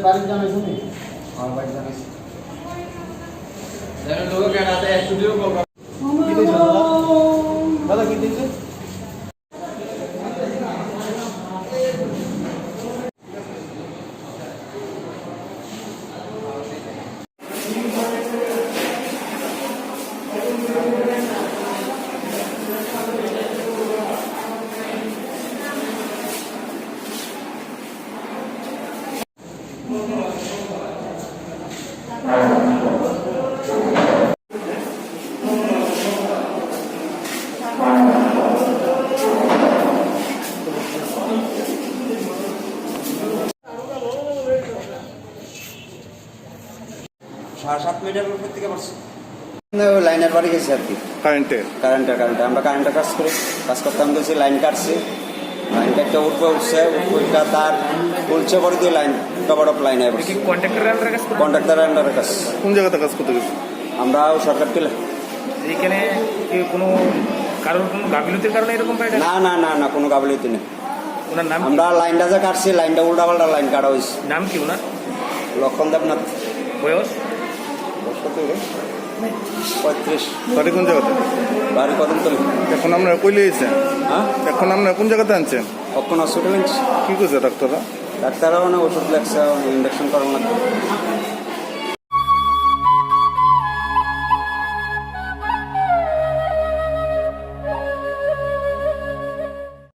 বাড়ি জানাইছো নি? আমার বাড়ি জানাইছো। জানো লোক কেন আতে স্টুডিও কল কর। কি দিছো দাদা? দাদা কি দিছো? সাড়ে 7 মিটার উপর থেকে পড়ছে লাইনের বাড়ি গেছে আর কি কারেন্টের আমরা কারেন্টের কাজ করতে আমি গেছি লাইন কাটছি লাইন কাটতে উঠছে উঠটা তার উলছে পরে দিয়ে line cover of line contractor আন্ডারের কাজ কোন জায়গাতে কাজ করতে গেছে আমরা সরকার টিলা এখানে কোনো কারণ কোনো গাফিলতির কারণে এরকম না না না না কোনো গাফিলতি নেই ওনার নাম আমরা লাইনটা যা কাটছি লাইনটা উল্টা পাল্টা লাইন কাটা হয়েছে নাম কি ওনার লক্ষণ দেবনাথ বয়স 35 বাড়ি কোন জায়গাতে বাড়ি কদম তলি এখন আপনারা কইলে এসেছেন হ্যাঁ এখন আপনারা কোন জায়গাতে আনছেন কখন হসপিটাল কি করছে ডাক্তাররা ডাক্তাররা ওষুধ লাগছে ইঞ্জেকশন করানো লাগবে